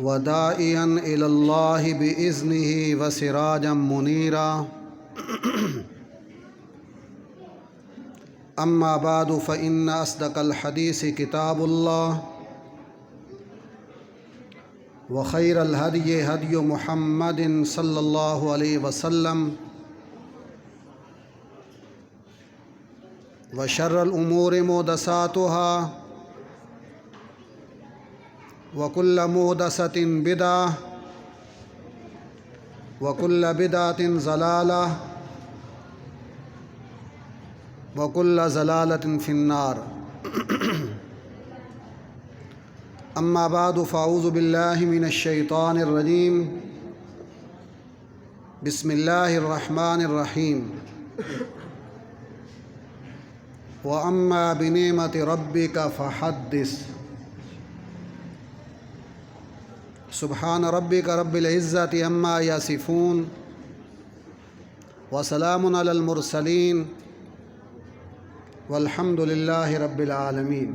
وداعيا إلى الله بإذنه وسراجا منيرا. أما بعد فإن أصدق الحديث كتاب الله وخير الهدي هدي محمد صلى الله عليه وسلم وشر الأمور محدثاتها وكل محدثة بدعة وكل بدعة ضلالة وكل ضلالة في النار. أما بعد فأعوذ بالله من الشيطان الرجيم. بسم الله الرحمن الرحيم. وأما بنعمة ربك فحدث. سبحان ربك رب العزة عما يصفون وسلام على المرسلين والحمد لله رب العالمين.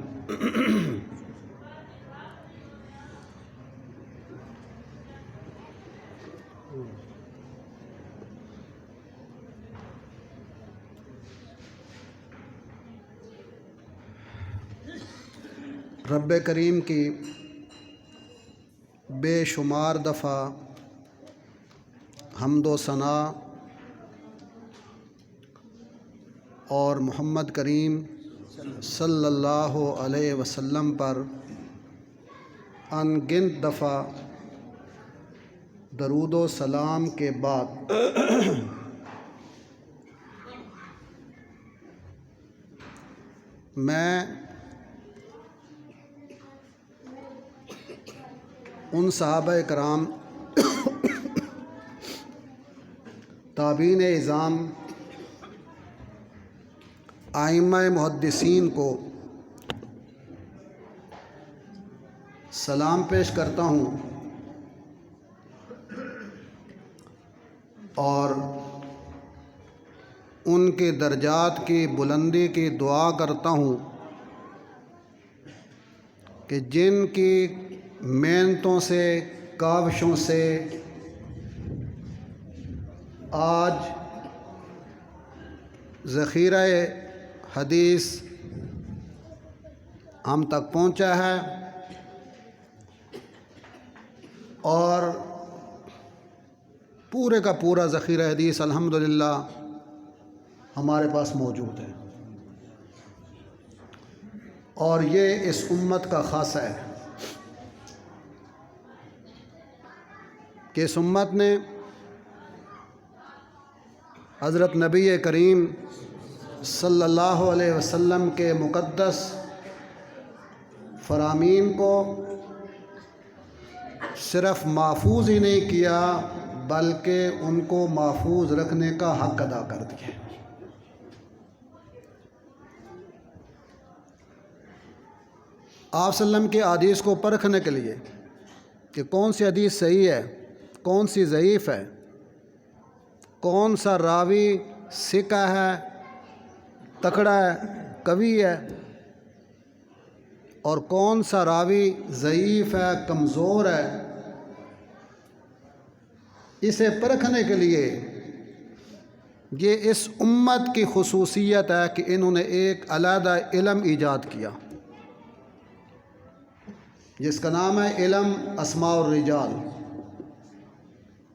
رب کریم کی بے شمار دفعہ حمد و ثنا اور محمد کریم صلی اللہ علیہ وسلم پر ان گنت دفعہ درود و سلام کے بعد میں ان صحابہ کرام تابعین اعظام ائمہ محدثین کو سلام پیش کرتا ہوں اور ان کے درجات کی بلندی کی دعا کرتا ہوں کہ جن کی محنتوں سے کاوشوں سے آج ذخیرہ حدیث ہم تک پہنچا ہے اور پورے کا پورا ذخیرہ حدیث الحمدللہ ہمارے پاس موجود ہے، اور یہ اس امت کا خاصہ ہے کہ اس امت نے حضرت نبی کریم صلی اللہ علیہ وسلم کے مقدس فرامین کو صرف محفوظ ہی نہیں کیا بلکہ ان کو محفوظ رکھنے کا حق ادا کر دیا. آپ صلی اللہ علیہ وسلم کی حدیث کو پرکھنے کے لیے کہ کون سی حدیث صحیح ہے، کون سی ضعیف ہے، کون سا راوی ثقہ ہے، تکڑا ہے، قوی ہے، اور کون سا راوی ضعیف ہے، کمزور ہے، اسے پرکھنے کے لیے یہ اس امت کی خصوصیت ہے کہ انہوں نے ایک علیحدہ علم ایجاد کیا جس کا نام ہے علم اسماء الرجال.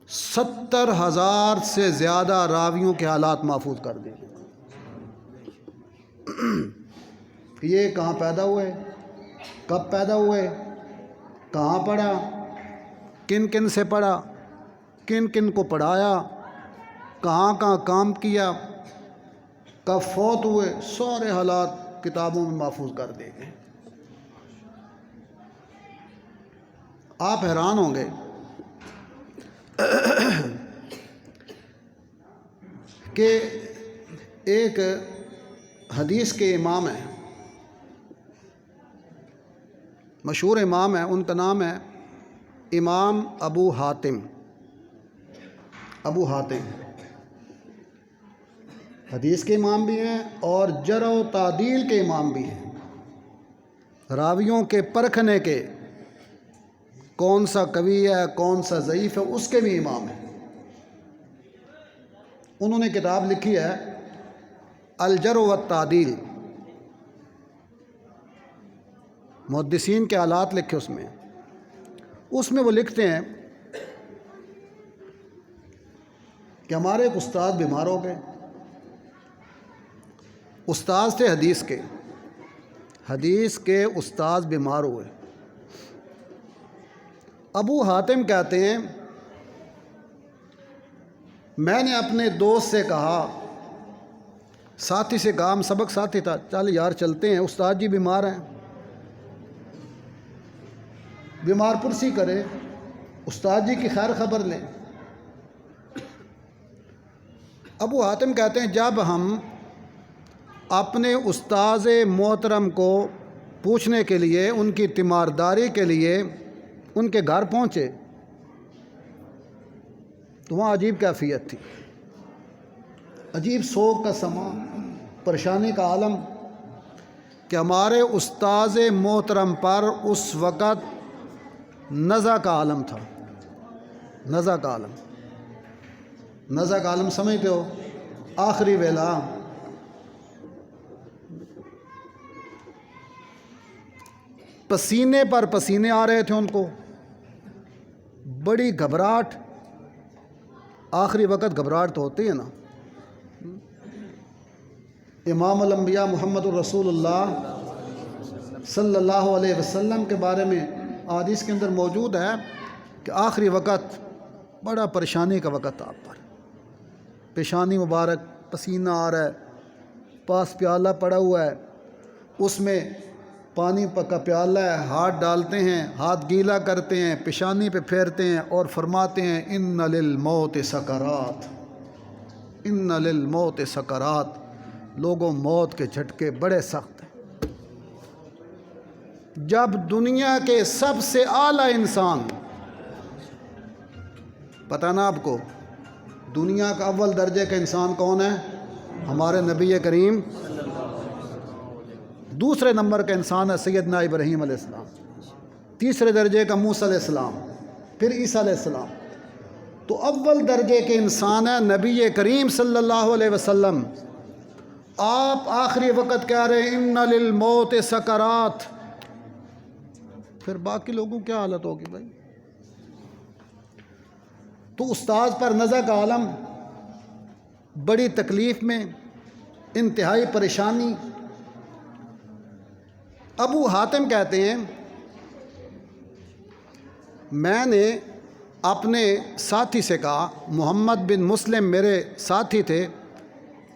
70,000 سے زیادہ راویوں کے حالات محفوظ کر دیے. یہ کہاں پیدا ہوئے، کب پیدا ہوئے، کہاں پڑھا، کن کن سے پڑھا، کن کن کو پڑھایا، کہاں کہاں کام کیا، کب فوت ہوئے، سارے حالات کتابوں میں محفوظ کر دیے گئے. آپ حیران ہوں گے کہ ایک حدیث کے امام ہیں، مشہور امام ہیں، ان کا نام ہے امام ابو حاتم. حدیث کے امام بھی ہیں اور جرح و تعدیل کے امام بھی ہیں. راویوں کے پرکھنے کے کون سا قوی ہے کون سا ضعیف ہے اس کے بھی امام ہیں۔ انہوں نے کتاب لکھی ہے الجرح والتعدیل، محدثین کے حالات لکھے اس میں وہ لکھتے ہیں کہ ہمارے ایک استاد بیمار ہو گئے، استاد تھے حدیث کے استاد بیمار ہوئے۔ ابو حاتم کہتے ہیں میں نے اپنے دوست سے کہا، ساتھی سے کہا، ہم سبق ساتھی تھا، چل یار چلتے ہیں، استاد جی بیمار ہیں، بیمار پرسی کرے، استاد جی کی خیر خبر لیں۔ ابو حاتم کہتے ہیں جب ہم اپنے استاذ محترم کو پوچھنے کے لیے، ان کی تیمارداری کے لیے ان کے گھر پہنچے تو وہاں عجیب کیفیت تھی، عجیب سوگ کا سما، پریشانی کا عالم، کہ ہمارے استاذ محترم پر اس وقت نزع کا عالم تھا۔ نزع کا عالم، نزع کا عالم سمجھتے ہو؟ آخری ویلا، پسینے پر پسینے آ رہے تھے ان کو، بڑی گھبراہٹ، آخری وقت گھبراہٹ تو ہوتی ہے نا۔ امام الانبیاء محمد الرسول اللہ صلی اللہ علیہ وسلم کے بارے میں حدیث کے اندر موجود ہے کہ آخری وقت بڑا پریشانی کا وقت آپ پر، پیشانی مبارک پسینہ آ رہا ہے، پاس پیالہ پڑا ہوا ہے، اس میں پانی کا پیالہ ہے، ہاتھ ڈالتے ہیں، ہاتھ گیلا کرتے ہیں، پیشانی پہ پھیرتے ہیں اور فرماتے ہیں ان للموت سکرات، ان للموت سکرات، لوگوں موت کے جھٹکے بڑے سخت ہیں۔ جب دنیا کے سب سے اعلیٰ انسان، پتہ نا آپ کو دنیا کا اول درجے کا انسان کون ہے؟ ہمارے نبی کریم۔ دوسرے نمبر کا انسان ہے سیدنا ابراہیم علیہ السلام، تیسرے درجے کا موسیٰ علیہ السلام، پھر عیسیٰ علیہ السلام، تو اول درجے کے انسان ہے نبی کریم صلی اللہ علیہ وسلم۔ آپ آخری وقت کہہ رہے ہیں ان للموت سکرات، پھر باقی لوگوں کیا حالت ہوگی بھائی؟ تو استاد پر نزع کا عالم، بڑی تکلیف میں، انتہائی پریشانی۔ ابو حاتم کہتے ہیں میں نے اپنے ساتھی سے کہا، محمد بن مسلم میرے ساتھی تھے،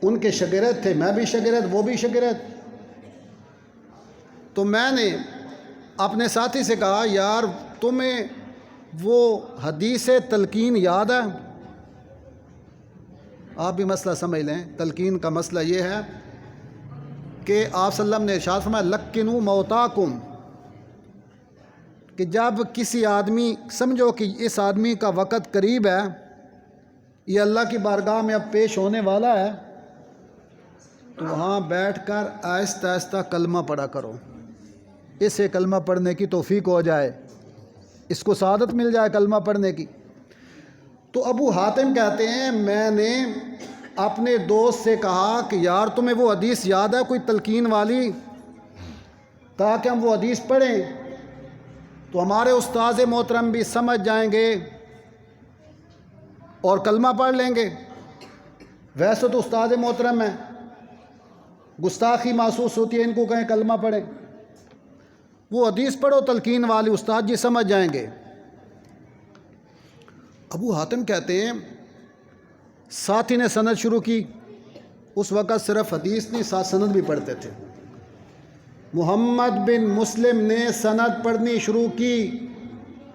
ان کے شاگرد تھے، میں بھی شاگرد، وہ بھی شاگرد، تو میں نے اپنے ساتھی سے کہا یار تمہیں وہ حدیث تلقین یاد ہے؟ آپ بھی مسئلہ سمجھ لیں، تلقین کا مسئلہ یہ ہے کہ آپ صلی اللہ علیہ وسلم نے ارشاد فرمایا لقنوا موتاکم، کہ جب کسی آدمی سمجھو کہ اس آدمی کا وقت قریب ہے، یہ اللہ کی بارگاہ میں اب پیش ہونے والا ہے، تو وہاں بیٹھ کر آہستہ آہستہ کلمہ پڑھا کرو، اسے کلمہ پڑھنے کی توفیق ہو جائے، اس کو سعادت مل جائے کلمہ پڑھنے کی۔ تو ابو حاتم کہتے ہیں میں نے اپنے دوست سے کہا کہ یار تمہیں وہ حدیث یاد ہے کوئی تلقین والی، تاکہ ہم وہ حدیث پڑھیں تو ہمارے استاذ محترم بھی سمجھ جائیں گے اور کلمہ پڑھ لیں گے۔ ویسے تو استاذ محترم ہیں، گستاخی محسوس ہوتی ہے ان کو کہیں کلمہ پڑھیں، وہ حدیث پڑھو تلقین والی، استاد جی سمجھ جائیں گے۔ ابو حاتم کہتے ہیں ساتھی نے سند شروع کی، اس وقت صرف حدیث نہیں ساتھ سند بھی پڑھتے تھے۔ محمد بن مسلم نے سند پڑھنی شروع کی،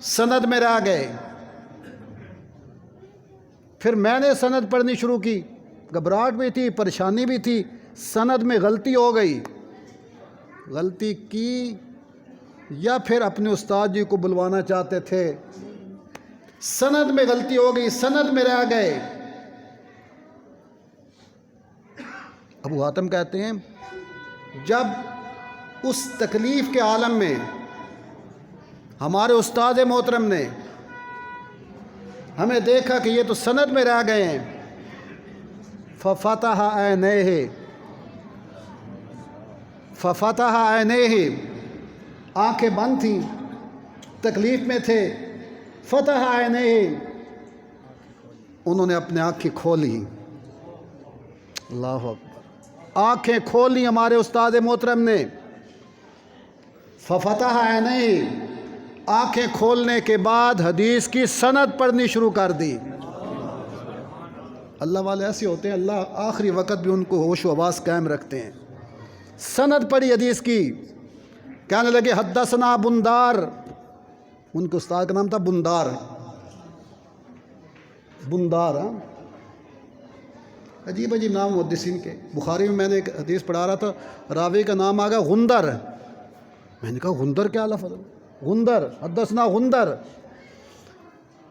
سند میں رہ گئے، پھر میں نے سند پڑھنی شروع کی، گھبراہٹ بھی تھی، پریشانی بھی تھی، سند میں غلطی ہو گئی، غلطی کی یا پھر اپنے استاد جی کو بلوانا چاہتے تھے، سند میں غلطی ہو گئی، سند میں رہ گئے۔ ابو حاتم کہتے ہیں جب اس تکلیف کے عالم میں ہمارے استاد محترم نے ہمیں دیکھا کہ یہ تو سند میں رہ گئے ہیں، ففتح عینیہ، ففتح عینیہ، آنکھیں بند تھیں، تکلیف میں تھے، فتح عینیہ، انہوں نے اپنے آنکھیں کھولی، اللہ اکبر، آنکھیں کھولی ہمارے استاد محترم نے، ففتح عینیہ، آنکھیں کھولنے کے بعد حدیث کی سند پڑھنی شروع کر دی۔ اللہ والے ایسے ہوتے ہیں، اللہ آخری وقت بھی ان کو ہوش و حواس قائم رکھتے ہیں۔ سند پڑھی حدیث کی، کہنے لگے حدثنا بندار، ان کے استاد کا نام تھا بندار، بندار، عجیب عجیب نام محدثین کے۔ بخاری میں نے ایک حدیث پڑھا رہا تھا، راوی کا نام آ گیا غندر، میں نے کہا غندر کیا لفظ ہے؟ غندر، حدثنا غندر۔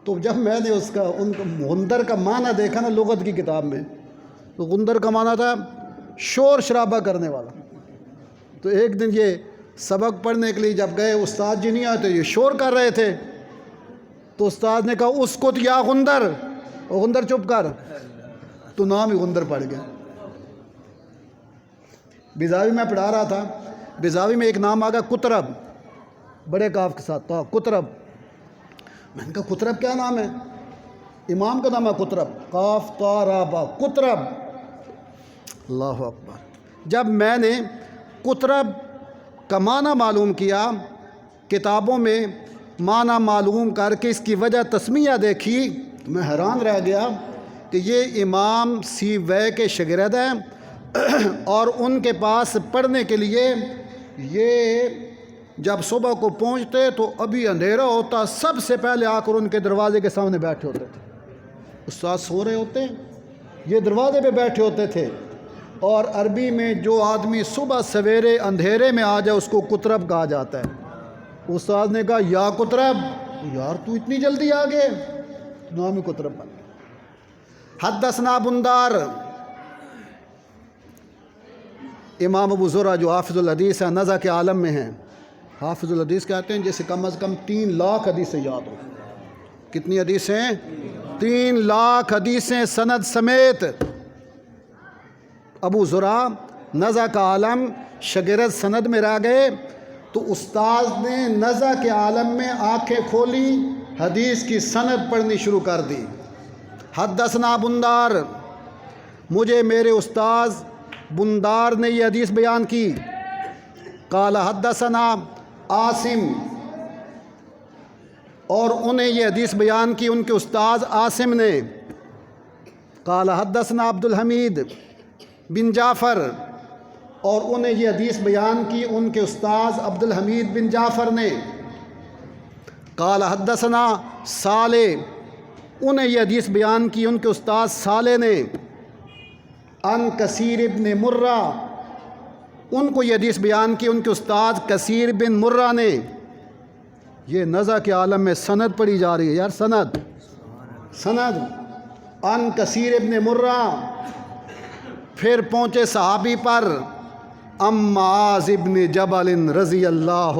تو جب میں نے ان کا غندر کا معنی دیکھا نا لغت کی کتاب میں، تو غندر کا معنی تھا شور شرابہ کرنے والا۔ تو ایک دن یہ سبق پڑھنے کے لیے جب گئے، استاد جی نہیں آئے تو یہ شور کر رہے تھے، تو استاد نے کہا اسکت یا غندر، او غندر چپ کر، تو نام ہی غندر پڑ گیا۔ بیزاوی میں پڑھا رہا تھا، بیزاوی میں ایک نام آ گیا قطرب، بڑے کاف کے ساتھ تھا قطرب، میں نے کہا قطرب کیا نام ہے؟ امام کا نام ہے قطرب، قاف تا را با، قطرب، اللہ اکبر۔ جب میں نے قطرب کا معنی معلوم کیا، کتابوں میں معنی معلوم کر کے اس کی وجہ تسمیہ دیکھی، میں حیران رہ گیا کہ یہ امام سی وے کے شاگرد ہیں، اور ان کے پاس پڑھنے کے لیے یہ جب صبح کو پہنچتے تو ابھی اندھیرا ہوتا، سب سے پہلے آ کر ان کے دروازے کے سامنے بیٹھے ہوتے تھے۔ استاد سو رہے ہوتے ہیں، یہ دروازے پہ بیٹھے ہوتے تھے، اور عربی میں جو آدمی صبح سویرے اندھیرے میں آ جائے اس کو قطرب کہا جاتا ہے۔ استاد نے کہا یا قطرب، یار تو اتنی جلدی آ گئے، نام ہی قطرب بن گیا۔ حدثنا بندار، امام ابو زرع جو حافظ الحدیث ہے، نزع کے عالم میں ہیں، حافظ الحدیث کہتے ہیں جیسے کم از کم 3 لاکھ حدیثیں یاد ہوں۔ کتنی حدیثیں؟ 3 لاکھ حدیثیں سند سمیت۔ ابو زرع نزع کا عالم، شاگرد سند میں رہ گئے، تو استاد نے نزع کے عالم میں آنکھیں کھولی، حدیث کی سند پڑھنی شروع کر دی۔ حدثنا بندار، مجھے میرے استاذ بندار نے یہ حدیث بیان کی۔ قال حدثنا عاصم، اور انہیں یہ حدیث بیان کی ان کے استاذ عاصم نے۔ قال حدثنا عبد الحمید بن جعفر، اور انہیں یہ حدیث بیان کی ان کے استاذ عبد الحمید بن جعفر نے۔ قال حدثنا صالح، انہیں یہ حدیث بیان کی ان کے استاذ صالح نے۔ عن کثیر ابن مرہ، ان کو یہ حدیث بیان کی ان کے استاد کثیر بن مرہ نے۔ یہ نزع کے عالم میں سند پڑھی جا رہی ہے یار، سند سند۔ عن کثیر ابن مرہ، پھر پہنچے صحابی پر، ام معاذ ابن جبل رضی اللہ،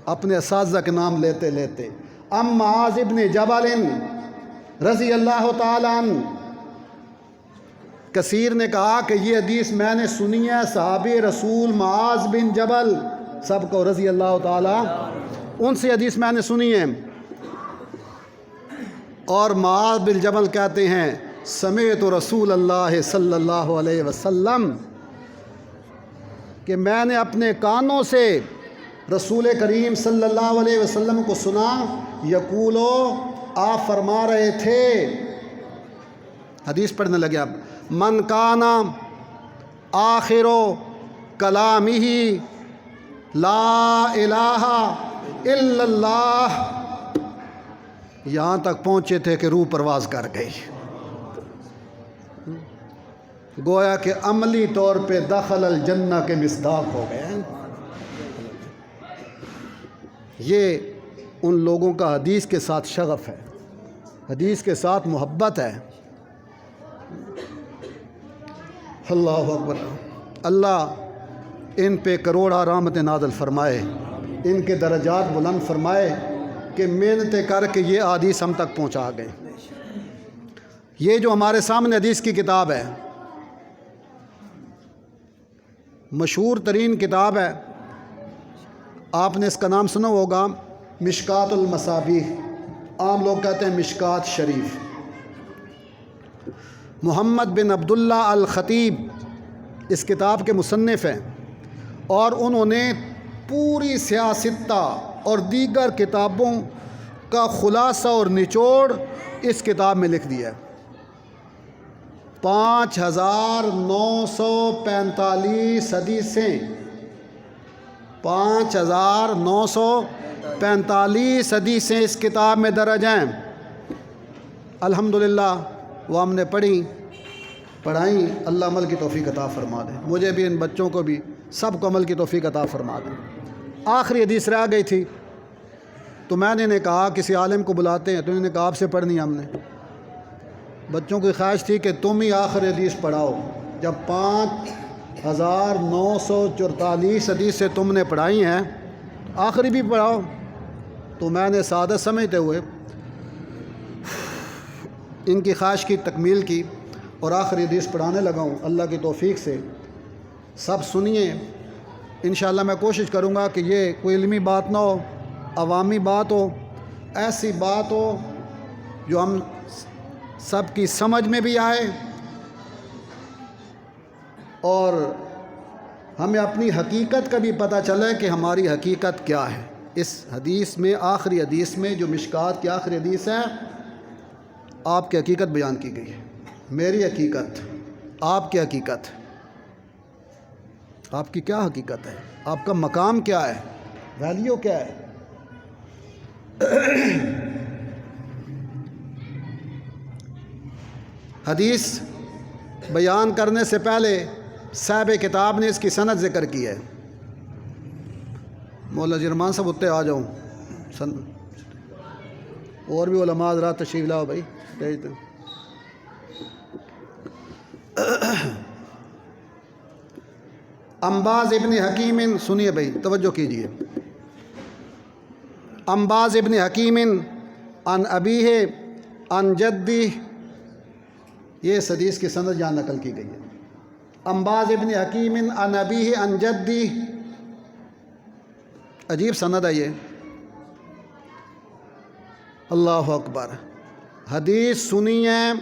اپنے اساتذہ کے نام لیتے لیتے، ام معاذ ابن جبل رضی اللہ تعالیٰ عنہ۔ کثیر نے کہا کہ یہ حدیث میں نے سنی ہے صحابی رسول معاذ بن جبل، سب کو رضی اللہ تعالیٰ، ان سے حدیث میں نے سنی ہے۔ اور معاذ بن جبل کہتے ہیں سمعت رسول اللہ صلی اللہ علیہ وسلم، کہ میں نے اپنے کانوں سے رسول کریم صلی اللہ علیہ وسلم کو سنا، یقولو، آپ فرما رہے تھے، حدیث پڑھنے لگے اب، من کانا آخر کلامہ لا الہ الا اللہ، یہاں تک پہنچے تھے کہ روح پرواز کر گئی، گویا کہ عملی طور پہ دخل الجنہ کے مصداق ہو گئے۔ یہ ان لوگوں کا حدیث کے ساتھ شغف ہے، حدیث کے ساتھ محبت ہے۔ اللہ اکبر، اللہ ان پہ کروڑا رحمت نازل فرمائے۔ ان کے درجات بلند فرمائے کہ محنتیں کر کے یہ احادیث ہم تک پہنچا گئے۔ یہ جو ہمارے سامنے حدیث کی کتاب ہے، مشہور ترین کتاب ہے، آپ نے اس کا نام سنا ہوگا، مشکات المصابیح، عام لوگ کہتے ہیں مشکات شریف۔ محمد بن عبداللہ الخطیب اس کتاب کے مصنف ہیں، اور انہوں نے پوری سیاستہ اور دیگر کتابوں کا خلاصہ اور نچوڑ اس کتاب میں لکھ دیا ہے۔ 5945 حدیثیں، 5945 حدیثیں اس کتاب میں درج ہیں۔ الحمدللہ وہ ہم نے پڑھائیں، اللہ عمل کی توفیق عطا فرما دے، مجھے بھی، ان بچوں کو بھی، سب کو عمل کی توفیق عطا فرما دے۔ آخری حدیث رہ گئی تھی تو میں نے انہیں کہا کسی عالم کو بلاتے ہیں، تو انہوں نے کہا آپ سے پڑھنی ہے ہم نے۔ بچوں کی خواہش تھی کہ تم ہی آخری حدیث پڑھاؤ، جب 5944 حدیثیں تم نے پڑھائی ہیں، آخری بھی پڑھاؤ۔ تو میں نے سعادت سمجھتے ہوئے ان کی خواہش کی تکمیل کی اور آخری حدیث پڑھانے لگا ہوں۔ اللہ کی توفیق سے سب سنیے، انشاءاللہ میں کوشش کروں گا کہ یہ کوئی علمی بات نہ ہو، عوامی بات ہو، ایسی بات ہو جو ہم سب کی سمجھ میں بھی آئے اور ہمیں اپنی حقیقت کا بھی پتہ چلے کہ ہماری حقیقت کیا ہے۔ اس حدیث میں، آخری حدیث میں، جو مشکات کی آخری حدیث ہے، آپ کی حقیقت بیان کی گئی ہے، میری حقیقت، آپ کی حقیقت۔ آپ کی کیا حقیقت ہے؟ آپ کا مقام کیا ہے؟ ویلیو کیا ہے؟ حدیث بیان کرنے سے پہلے صاحب کتاب نے اس کی سند ذکر کی ہے۔ مولانا جرمان صاحب اتنے آ جاؤں، اور بھی علماء حضرات تشریف لاؤ بھائی۔ انباز ابن حکیم، سنیے بھائی، توجہ کیجئے۔ انباز ابن حکیم عن ابیہ عن جدہ، یہ اس حدیث کی سند یہاں نقل کی گئی ہے۔ انباز ابن حکیم عن ابیہ عن جدہ، عجیب سند ہے یہ، اللہ اکبر۔ حدیث سنی ہے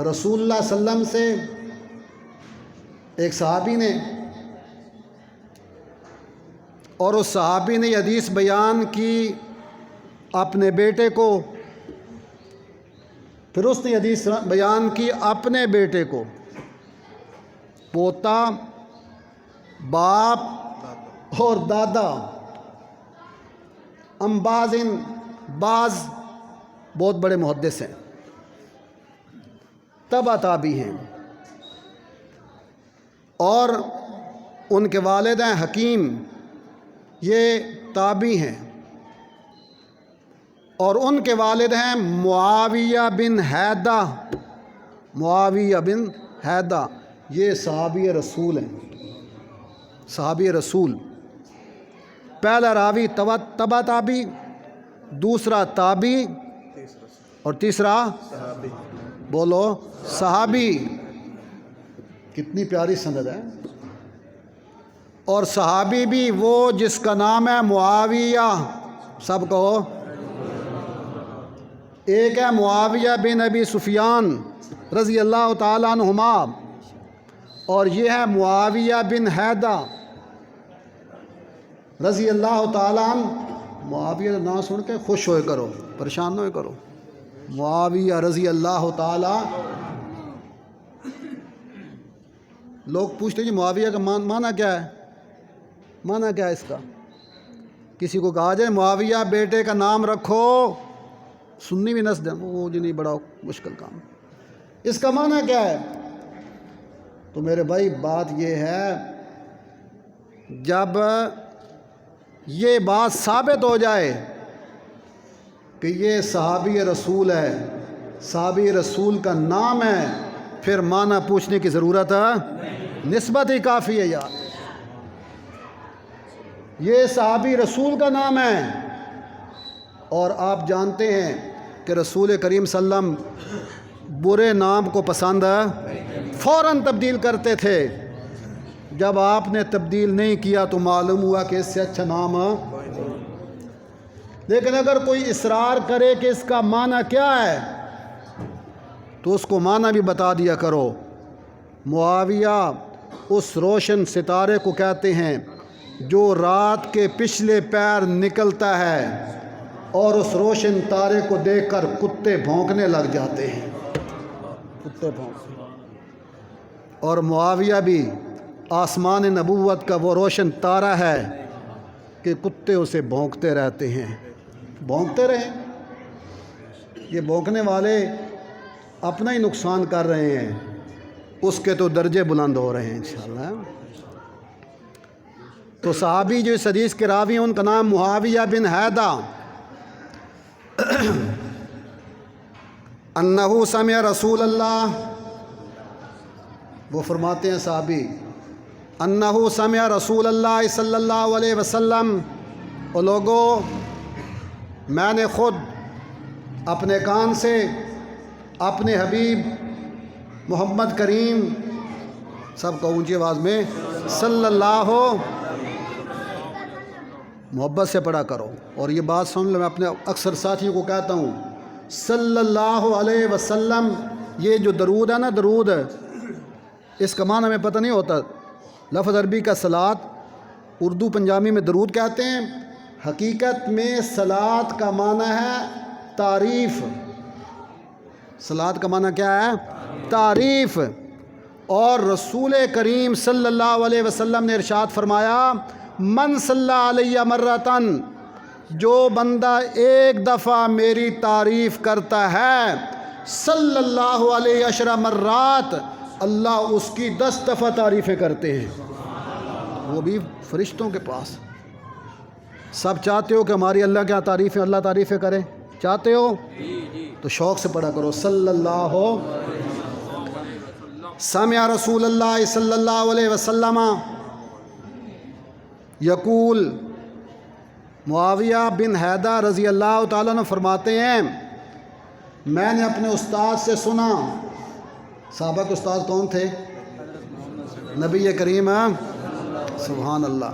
رسول اللہ صلی اللہ علیہ وسلم سے ایک صحابی نے، اور اس صحابی نے یہ حدیث بیان کی اپنے بیٹے کو، پھر اس نے حدیث بیان کی اپنے بیٹے کو، پوتا، باپ اور دادا۔ انباز، بعض بہت بڑے محدث ہیں، تبع تابعی ہیں، اور ان کے والد ہیں حکیم، یہ تابعی ہیں، اور ان کے والد ہیں معاویہ بن حیدہ، معاویہ بن حیدہ، یہ صحابی رسول ہیں، صحابی رسول۔ پہلا راوی تبع تابعی، دوسرا تابعی، اور تیسرا صحابی، بولو صحابی۔ کتنی پیاری سند ہے۔ اور صحابی بھی وہ جس کا نام ہے معاویہ، سب کہو۔ ایک ہے معاویہ بن ابی سفیان رضی اللہ تعالیٰ عنہما، اور یہ ہے معاویہ بن حیدہ رضی اللہ تعالیٰ عنہ۔ معاویہ نام سن کے خوش ہوئے کرو، پریشان نہ ہوئے کرو۔ معاویہ رضی اللہ تعالیٰ، لوگ پوچھتے ہیں جی معاویہ کا معنی کیا ہے؟ معنی کیا ہے اس کا؟ کسی کو کہا جائے معاویہ بیٹے کا نام رکھو، سنی بھی نسل ہے وہ جی نہیں، بڑا مشکل کام، اس کا معنی کیا ہے؟ تو میرے بھائی بات یہ ہے، جب یہ بات ثابت ہو جائے کہ یہ صحابی رسول ہے، صحابی رسول کا نام ہے، پھر معنی پوچھنے کی ضرورت ہے، نسبت ہی کافی ہے یار، یہ صحابی رسول کا نام ہے، اور آپ جانتے ہیں کہ رسول کریم صلی اللہ علیہ وسلم برے نام کو پسند فوراً تبدیل کرتے تھے۔ جب آپ نے تبدیل نہیں کیا تو معلوم ہوا کہ اس سے اچھا نام لیکن اگر کوئی اصرار کرے کہ اس کا معنی کیا ہے تو اس کو معنی بھی بتا دیا کرو۔ معاویہ اس روشن ستارے کو کہتے ہیں جو رات کے پچھلے پیر نکلتا ہے اور اس روشن تارے کو دیکھ کر کتے بھونکنے لگ جاتے ہیں، کتے بھونکتے۔ اور معاویہ بھی آسمان نبوت کا وہ روشن تارہ ہے کہ کتے اسے بھونکتے رہتے ہیں، بھونکتے رہیں۔ یہ بھونکنے والے اپنا ہی نقصان کر رہے ہیں، اس کے تو درجے بلند ہو رہے ہیں انشاءاللہ۔ تو صحابی جو اس حدیث کے راوی ہیں ان کا نام معاویہ بن حیدہ، انہو سمع رسول اللہ، وہ فرماتے ہیں صحابی انہو سمع رسول اللہ صلی اللہ علیہ وسلم، اور لوگوں میں نے خود اپنے کان سے اپنے حبیب محمد کریم، سب کو اونچی آواز میں صلی اللہ، محبت سے پڑھا کرو اور یہ بات سن لو، میں اپنے اکثر ساتھیوں کو کہتا ہوں صلی اللہ علیہ وسلم، یہ جو درود ہے نا، درود اس کا معنی ہمیں پتہ نہیں ہوتا۔ لفظ عربی کا صلاۃ، اردو پنجابی میں درود کہتے ہیں، حقیقت میں صلاۃ کا معنی ہے تعریف۔ صلاۃ کا معنی کیا ہے؟ تعریف۔ اور رسول کریم صلی اللہ علیہ وسلم نے ارشاد فرمایا من صلی علیہ مرتن، جو بندہ ایک دفعہ میری تعریف کرتا ہے صلی اللہ علیہ عشر مرات، اللہ اس کی 10 دفعہ تعریفیں کرتے ہیں، وہ بھی فرشتوں کے پاس۔ سب چاہتے ہو کہ ہماری اللہ کیا تعریفیں، اللہ تعریفیں کرے؟ چاہتے ہو تو شوق سے پڑھا کرو صلی اللہ سمع رسول اللہ صلی اللہ علیہ وسلم یقول، معاویہ بن حیدہ رضی اللہ تعالیٰ عنہ فرماتے ہیں میں نے اپنے استاد سے سنا۔ صحابہ کے استاد کون تھے؟ نبی کریم، سبحان اللہ۔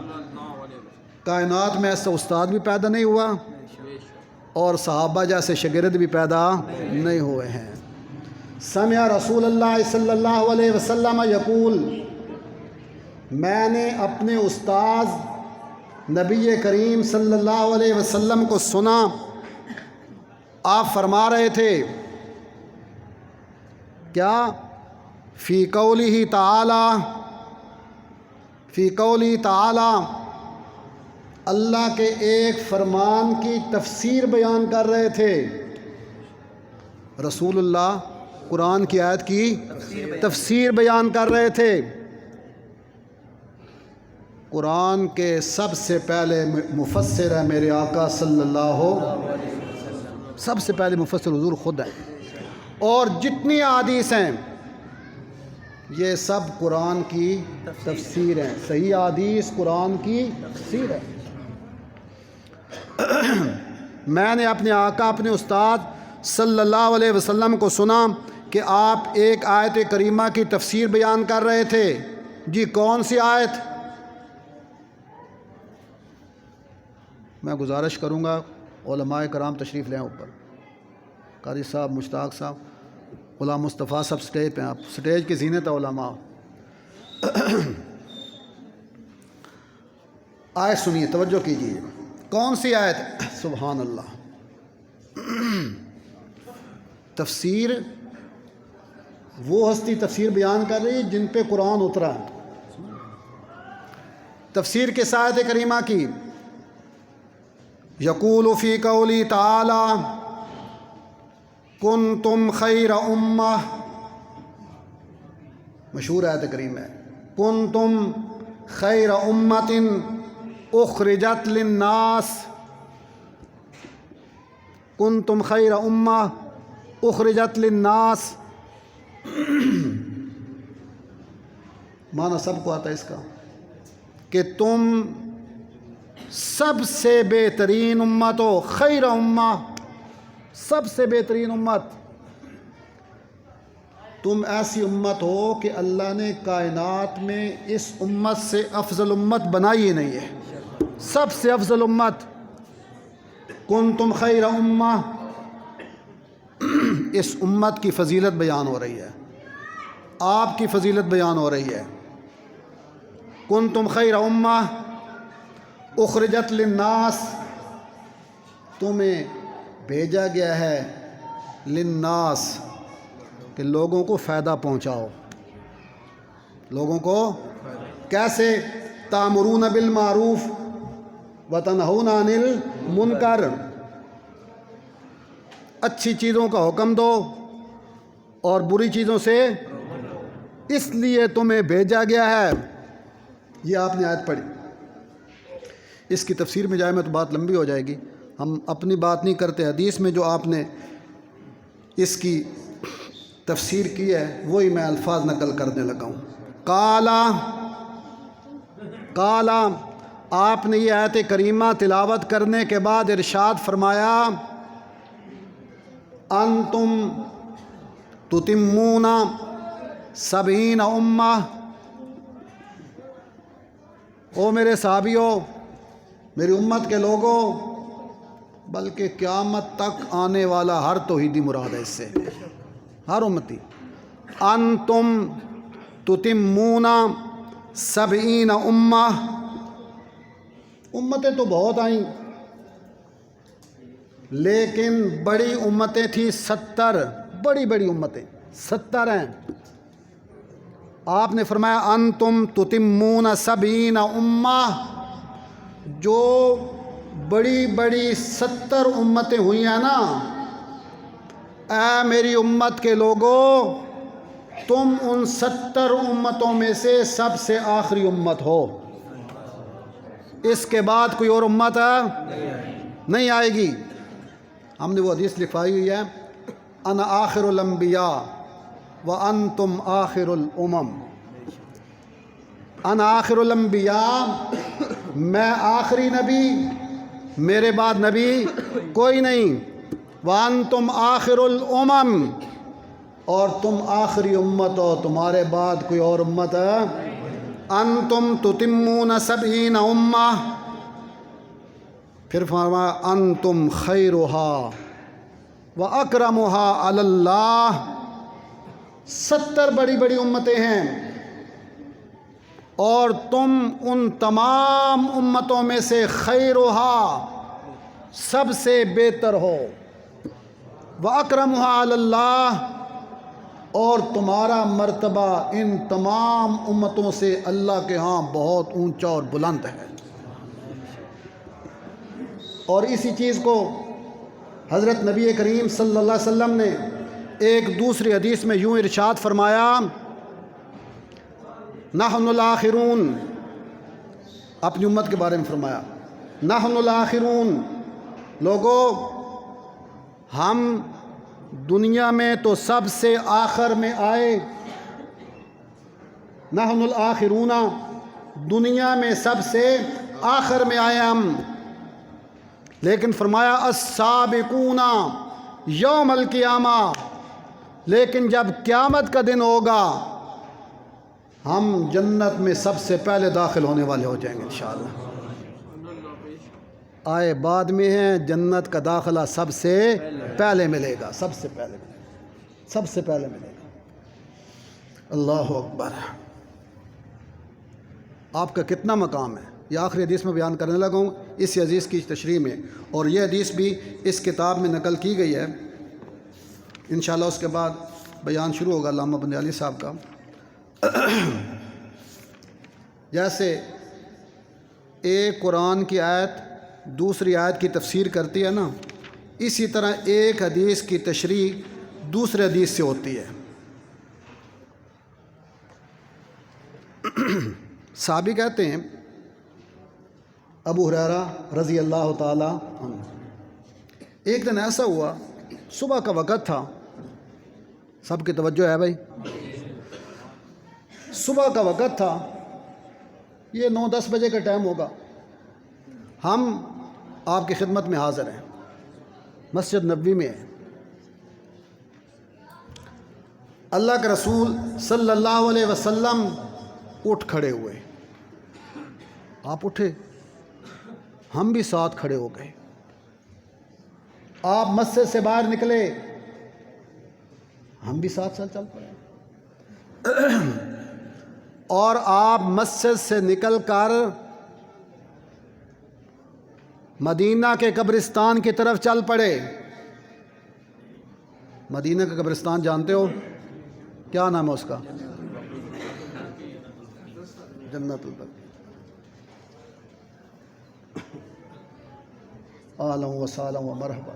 کائنات میں ایسا استاد بھی پیدا نہیں ہوا اور صحابہ جیسے شاگرد بھی پیدا نہیں ہوئے ہیں۔ سمع رسول اللہ صلی اللہ علیہ وسلم یقول، میں نے اپنے استاد نبی کریم صلی اللہ علیہ وسلم کو سنا، آپ فرما رہے تھے کیا؟ فی قولہ تعالی، فی قولہ تعالی، اللہ کے ایک فرمان کی تفسیر بیان کر رہے تھے۔ رسول اللہ قرآن کی آیت کی تفسیر بیان کر رہے تھے۔ قرآن کے سب سے پہلے مفسر ہے میرے آقا صلی اللہ علیہ وسلم، سب سے پہلے مفسر حضور خود ہے، اور جتنی احادیث ہیں یہ سب قرآن کی تفسیر ہیں، صحیح احادیث قرآن کی تفسیر ہے۔ میں نے اپنے آقا اپنے استاد صلی اللہ علیہ وسلم کو سنا کہ آپ ایک آیت کریمہ کی تفسیر بیان کر رہے تھے۔ جی کون سی آیت؟ میں گزارش کروں گا علماء کرام تشریف لیں اوپر، قاری صاحب، مشتاق صاحب، غلام مصطفیٰ سب سٹیج پہ ہیں، آپ سٹیج کی زینت ہے علماء۔ آیت سنیے، توجہ کیجیے، کون سی آیت؟ سبحان اللہ۔ تفسیر وہ ہستی تفسیر بیان کر رہی جن پہ قرآن اترا۔ تفسیر کس آیت کریمہ کی؟ یقول فی قولی تعالی کنتم خیر امہ، مشہور آیت کریم ہے، کنتم خیر امۃ اخرجت للناس، کنتم خیر امہ اخرجت للناس، معنی سب کو آتا ہے اس کا کہ تم سب سے بہترین امت ہو، خیر امہ، سب سے بہترین امت. تم ایسی امت ہو کہ اللہ نے کائنات میں اس امت سے افضل امت بنائی ہی نہیں ہے. سب سے افضل امت. کنتم خیر امہ. اس امت کی فضیلت بیان ہو رہی ہے، آپ کی فضیلت بیان ہو رہی ہے. کنتم خیر امہ اخرجت للناس، تمہیں بھیجا گیا ہے للناس کہ لوگوں کو فائدہ پہنچاؤ. لوگوں کو کیسے؟ تامرون بالمعروف وتنہون عن المنکر، اچھی چیزوں کا حکم دو اور بری چیزوں سے. اس لیے تمہیں بھیجا گیا ہے. یہ آپ نے آیت پڑھی. اس کی تفسیر میں جائے میں تو بات لمبی ہو جائے گی، ہم اپنی بات نہیں کرتے. حدیث میں جو آپ نے اس کی تفسیر کی ہے وہی میں الفاظ نقل کرنے لگا ہوں. کالا آپ نے یہ آیت کریمہ تلاوت کرنے کے بعد ارشاد فرمایا انتم تتمون 70 امہ. او میرے صحابیوں، میری امت کے لوگوں، بلکہ قیامت تک آنے والا ہر توحیدی مراد ہے اس سے، ہر امتی. انتم تتمون 70 امہ. امتیں تو بہت آئیں لیکن بڑی امتیں تھیں 70. بڑی بڑی امتیں 70 ہیں. آپ نے فرمایا انتم تتمون 70 امہ. جو بڑی بڑی 70 امتیں ہوئی ہیں نا، اے میری امت کے لوگوں، تم ان 70 امتوں میں سے سب سے آخری امت ہو. اس کے بعد کوئی اور امت نہیں آئے گی. ہم نے وہ حدیث لکھوائی ہوئی ہے، انا آخر الانبیاء وانتم آخر الامم. انا آخر الانبیاء، میں آخری نبی، میرے بعد نبی کوئی نہیں. وانتم آخر الامم، اور تم آخری امت ہو، تمہارے بعد کوئی اور امت ہے. انتم تتمون 70 امہ. پھر فرمایا انتم خیرها واکرمها علی اللہ. 70 بڑی بڑی امتیں ہیں اور تم ان تمام امتوں میں سے خیرها، سب سے بہتر ہو. واکرمها علی اللہ، اور تمہارا مرتبہ ان تمام امتوں سے اللہ کے ہاں بہت اونچا اور بلند ہے. اور اسی چیز کو حضرت نبی کریم صلی اللہ علیہ وسلم نے ایک دوسری حدیث میں یوں ارشاد فرمایا نحن الاخرون. اپنی امت کے بارے میں فرمایا نحن الاخرون، لوگو ہم دنیا میں تو سب سے آخر میں آئے. نحن الاخرون، دنیا میں سب سے آخر میں آئے ہم. لیکن فرمایا السابقون یوم القیامہ، لیکن جب قیامت کا دن ہوگا ہم جنت میں سب سے پہلے داخل ہونے والے ہو جائیں گے انشاءاللہ. آئے بعد میں ہیں، جنت کا داخلہ سب سے پہلے ملے گا، سب سے پہلے ملے گا، سب سے پہلے ملے گا. اللہ اکبر. آپ کا کتنا مقام ہے، یہ آخری حدیث میں بیان کرنے لگا ہوں اس حدیث کی تشریح میں. اور یہ حدیث بھی اس کتاب میں نقل کی گئی ہے. انشاءاللہ اس کے بعد بیان شروع ہوگا علامہ بندیالی صاحب کا. جیسے ایک قرآن کی آیت دوسری آیت کی تفسیر کرتی ہے نا، اسی طرح ایک حدیث کی تشریح دوسرے حدیث سے ہوتی ہے. صحابی کہتے ہیں ابو ہریرہ رضی اللہ تعالی عنہ، ایک دن ایسا ہوا صبح کا وقت تھا. سب کی توجہ ہے بھائی، صبح کا وقت تھا، یہ 9-10 بجے کا ٹائم ہوگا. ہم آپ کی خدمت میں حاضر ہیں، مسجد نبوی میں ہیں۔ اللہ کے رسول صلی اللہ علیہ وسلم اٹھ کھڑے ہوئے، آپ اٹھے، ہم بھی ساتھ کھڑے ہو گئے۔ آپ مسجد سے باہر نکلے، ہم بھی ساتھ ساتھ چل پڑے، اور آپ مسجد سے نکل کر مدینہ کے قبرستان کی طرف چل پڑے۔ مدینہ کا قبرستان جانتے ہو؟ کیا نام ہے اس کا؟ جنت البقیع۔ اہلا و سہلا و مرحبا۔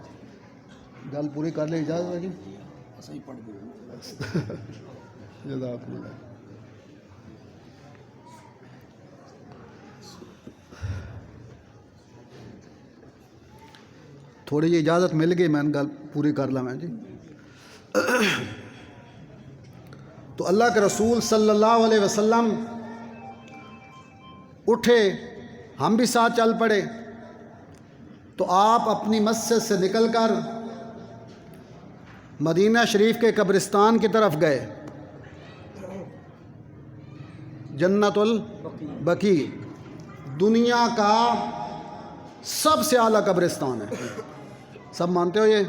گل پوری کر لیں، اجازت ہے جی؟ صحیح پڑھ گئے، جزاکم اللہ۔ تھوڑی جی اجازت مل گئی، میں نے گل پوری کر لا میں جی۔ تو اللہ کے رسول صلی اللہ علیہ وسلم اٹھے، ہم بھی ساتھ چل پڑے۔ تو آپ اپنی مسجد سے نکل کر مدینہ شریف کے قبرستان کی طرف گئے، جنت البقیع دنیا کا سب سے اعلیٰ قبرستان ہے، سب مانتے ہو؟ یہ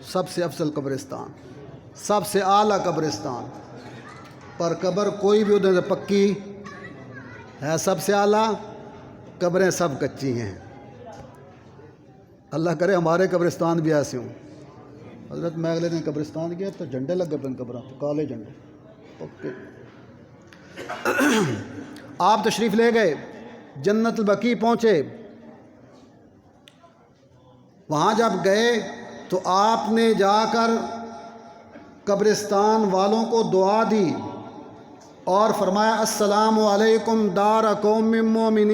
سب سے افضل قبرستان، سب سے اعلیٰ قبرستان، پر قبر کوئی بھی ادھر سے پکی ہے، سب سے اعلیٰ، قبریں سب کچی ہیں۔ اللہ کرے ہمارے قبرستان بھی ایسے ہوں۔ حضرت میں اگلے دن قبرستان گیا تو جھنڈے لگے پہ قبروں پہ، کالے جھنڈے، اوکے۔ آپ تشریف لے گئے، جنت البقیع پہنچے۔ وہاں جب گئے تو آپ نے جا کر قبرستان والوں کو دعا دی اور فرمایا السلام علیکم دار قوم مومنین۔